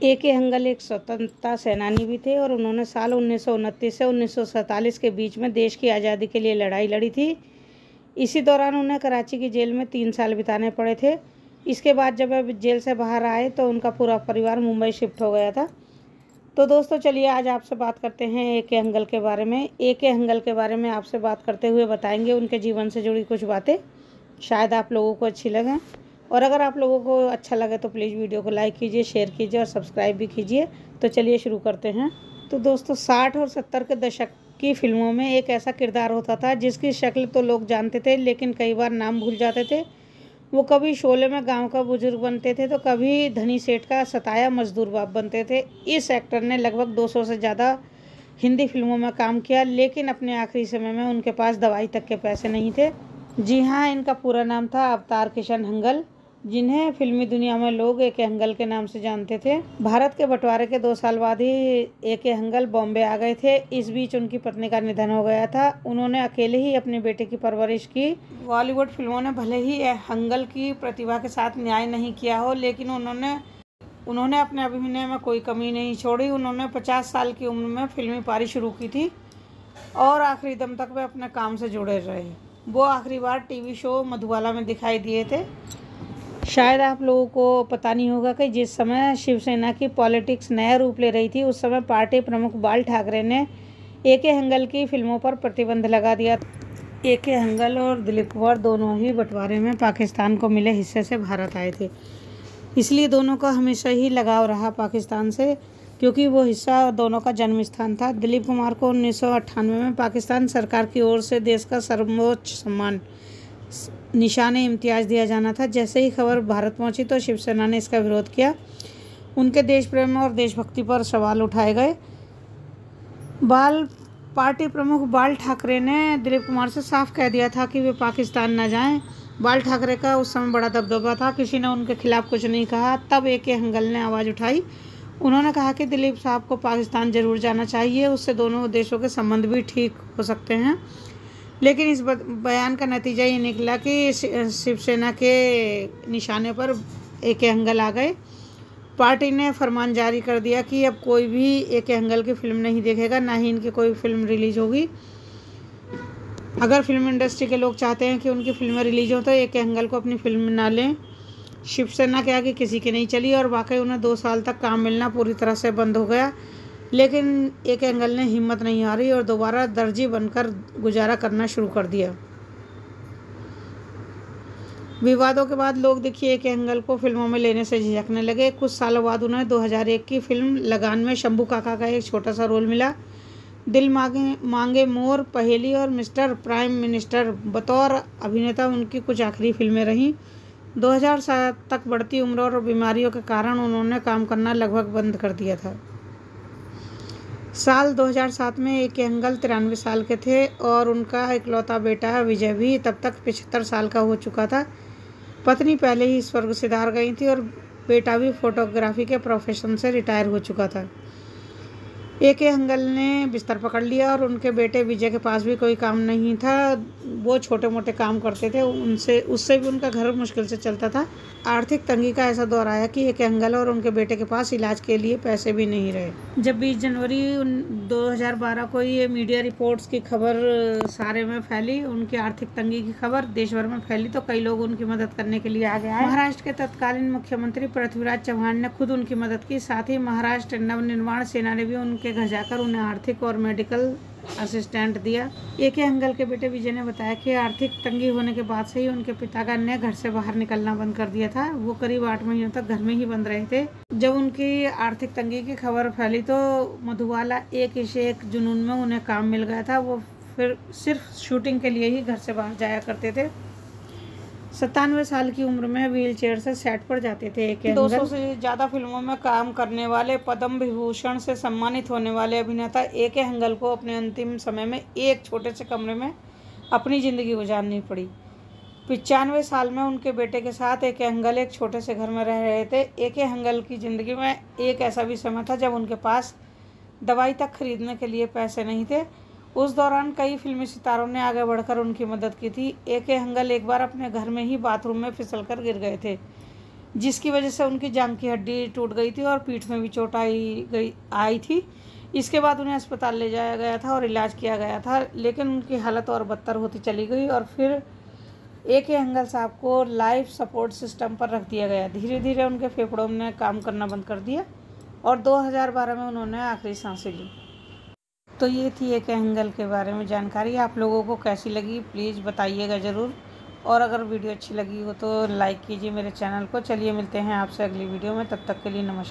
A K. Hangal एक स्वतंत्रता सेनानी भी थे और उन्होंने साल 1929 से 1947 के बीच में देश की आज़ादी के लिए लड़ाई लड़ी थी। इसी दौरान उन्हें कराची की जेल में 3 साल बिताने पड़े थे। इसके बाद जब वे जेल से बाहर आए तो उनका पूरा परिवार मुंबई शिफ्ट हो गया था। तो दोस्तों चलिए आज आपसे बात करते हैं ए.के. हंगल के बारे में। ए.के. हंगल के बारे में आपसे बात करते हुए बताएंगे उनके जीवन से जुड़ी कुछ बातें, शायद आप लोगों को अच्छी लगें। और अगर आप लोगों को अच्छा लगे तो प्लीज़ वीडियो को लाइक कीजिए, शेयर कीजिए और सब्सक्राइब भी कीजिए। तो चलिए शुरू करते हैं। तो दोस्तों 60 और 70 के दशक की फिल्मों में एक ऐसा किरदार होता था जिसकी शक्ल तो लोग जानते थे लेकिन कई बार नाम भूल जाते थे। वो कभी शोले में गांव का बुजुर्ग बनते थे तो कभी धनी सेठ का सताया मजदूर बाप बनते थे। इस एक्टर ने लगभग 200 से ज़्यादा हिंदी फिल्मों में काम किया, लेकिन अपने आखिरी समय में उनके पास दवाई तक के पैसे नहीं थे। जी हाँ, इनका पूरा नाम था अवतार किशन हंगल, जिन्हें फिल्मी दुनिया में लोग ए.के. हंगल के नाम से जानते थे। भारत के बंटवारे के 2 साल बाद ही ए.के. हंगल बॉम्बे आ गए थे। इस बीच उनकी पत्नी का निधन हो गया था। उन्होंने अकेले ही अपने बेटे की परवरिश की। बॉलीवुड फिल्मों ने भले ही हंगल की प्रतिभा के साथ न्याय नहीं किया हो, लेकिन उन्होंने अपने अभिनय में कोई कमी नहीं छोड़ी। उन्होंने 50 साल की उम्र में फिल्मी पारी शुरू की थी और आखिरी दम तक वे अपने काम से जुड़े रहे। वो आखिरी बार टीवी शो मधुबाला में दिखाई दिए थे। शायद आप लोगों को पता नहीं होगा कि जिस समय शिवसेना की पॉलिटिक्स नया रूप ले रही थी, उस समय पार्टी प्रमुख बाल ठाकरे ने ए.के. हंगल की फिल्मों पर प्रतिबंध लगा दिया। ए.के. हंगल और दिलीप कुमार दोनों ही बंटवारे में पाकिस्तान को मिले हिस्से से भारत आए थे, इसलिए दोनों का हमेशा ही लगाव रहा पाकिस्तान से, क्योंकि वो हिस्सा दोनों का जन्म स्थान था। दिलीप कुमार को 1998 में पाकिस्तान सरकार की ओर से देश का सर्वोच्च सम्मान निशाने इम्तियाज़ दिया जाना था। जैसे ही खबर भारत पहुंची तो शिवसेना ने इसका विरोध किया। उनके देश प्रेम और देशभक्ति पर सवाल उठाए गए। पार्टी प्रमुख बाल ठाकरे ने दिलीप कुमार से साफ कह दिया था कि वे पाकिस्तान न जाएं। बाल ठाकरे का उस समय बड़ा दबदबा था, किसी ने उनके खिलाफ कुछ नहीं कहा। तब ए.के. हंगल ने आवाज़ उठाई। उन्होंने कहा कि दिलीप साहब को पाकिस्तान ज़रूर जाना चाहिए, उससे दोनों देशों के संबंध भी ठीक हो सकते हैं। लेकिन इस बयान का नतीजा ये निकला कि शिवसेना के निशाने पर ए.के. हंगल आ गए। पार्टी ने फरमान जारी कर दिया कि अब कोई भी ए.के. हंगल की फिल्म नहीं देखेगा, ना ही इनकी कोई फिल्म रिलीज होगी। अगर फिल्म इंडस्ट्री के लोग चाहते हैं कि उनकी फिल्में रिलीज हो तो ए.के. हंगल को अपनी फिल्म ना लें। शिवसेना के आगे किसी की नहीं चली और वाकई उन्हें 2 साल तक काम मिलना पूरी तरह से बंद हो गया। लेकिन ए.के. हंगल ने हिम्मत नहीं हारी और दोबारा दर्जी बनकर गुजारा करना शुरू कर दिया। विवादों के बाद लोग देखिए ए.के. हंगल को फिल्मों में लेने से झिझकने लगे। कुछ सालों बाद उन्हें 2001 की फिल्म लगान में शंभू काका का एक छोटा सा रोल मिला। दिल मांगे मोर, पहेली और मिस्टर प्राइम मिनिस्टर बतौर अभिनेता उनकी कुछ आखिरी फिल्में रहीं। 2007 तक बढ़ती उम्र और बीमारियों के कारण उन्होंने काम करना लगभग बंद कर दिया था। साल 2007 में ए.के. हंगल 93 साल के थे और उनका इकलौता बेटा विजय भी तब तक 75 साल का हो चुका था। पत्नी पहले ही स्वर्ग सिधार गई थी और बेटा भी फोटोग्राफी के प्रोफेशन से रिटायर हो चुका था। ए.के. हंगल ने बिस्तर पकड़ लिया और उनके बेटे विजय के पास भी कोई काम नहीं था। वो छोटे मोटे काम करते थे, उससे भी उनका घर मुश्किल से चलता था। आर्थिक तंगी का ऐसा दौर आया कि ए.के. हंगल और उनके बेटे के पास इलाज के लिए पैसे भी नहीं रहे। जब 20 जनवरी 2012 को ये मीडिया रिपोर्ट्स की खबर सारे में फैली, उनकी आर्थिक तंगी की खबर देश भर में फैली, तो कई लोग उनकी मदद करने के लिए आगे आए। महाराष्ट्र के तत्कालीन मुख्यमंत्री पृथ्वीराज चव्हाण ने खुद उनकी मदद की। साथ ही महाराष्ट्र नवनिर्माण सेना ने भी उनके घर जाकर उन्हें आर्थिक और मेडिकल असिस्टेंट दिया। ए.के. हंगल के बेटे विजय ने बताया कि आर्थिक तंगी होने के बाद से ही उनके पिता ने घर से बाहर निकलना बंद कर दिया था। वो करीब 8 महीनों तक घर में ही बंद रहे थे। जब उनकी आर्थिक तंगी की खबर फैली तो मधुबाला एक से एक जुनून में उन्हें काम मिल गया था। वो फिर सिर्फ शूटिंग के लिए ही घर से बाहर जाया करते थे। 97 साल की उम्र में व्हील चेयर से सेट पर जाते थे। ए.के. 200 से ज़्यादा फिल्मों में काम करने वाले, पद्म विभूषण से सम्मानित होने वाले अभिनेता ए.के. हंगल को अपने अंतिम समय में एक छोटे से कमरे में अपनी ज़िंदगी गुजारनी पड़ी। 95 साल में उनके बेटे के साथ ए.के. हंगल एक छोटे से घर में रह रहे थे। ए.के. हंगल की ज़िंदगी में एक ऐसा भी समय था जब उनके पास दवाई तक खरीदने के लिए पैसे नहीं थे। उस दौरान कई फिल्मी सितारों ने आगे बढ़कर उनकी मदद की थी। ए.के. हंगल एक बार अपने घर में ही बाथरूम में फिसलकर गिर गए थे। जिसकी वजह से उनकी जांघ की हड्डी टूट गई थी और पीठ में भी चोट आई थी। इसके बाद उन्हें अस्पताल ले जाया गया था और इलाज किया गया था, लेकिन उनकी हालत और बदतर होती चली गई और फिर AK हंगल साहब को लाइफ सपोर्ट सिस्टम पर रख दिया गया। धीरे धीरे उनके फेफड़ों ने काम करना बंद कर दिया और 2012 में उन्होंने आखिरी सांसें ली। तो ये थी AK हंगल के बारे में जानकारी। आप लोगों को कैसी लगी प्लीज़ बताइएगा ज़रूर, और अगर वीडियो अच्छी लगी हो तो लाइक कीजिए मेरे चैनल को। चलिए मिलते हैं आपसे अगली वीडियो में, तब तक के लिए नमस्कार।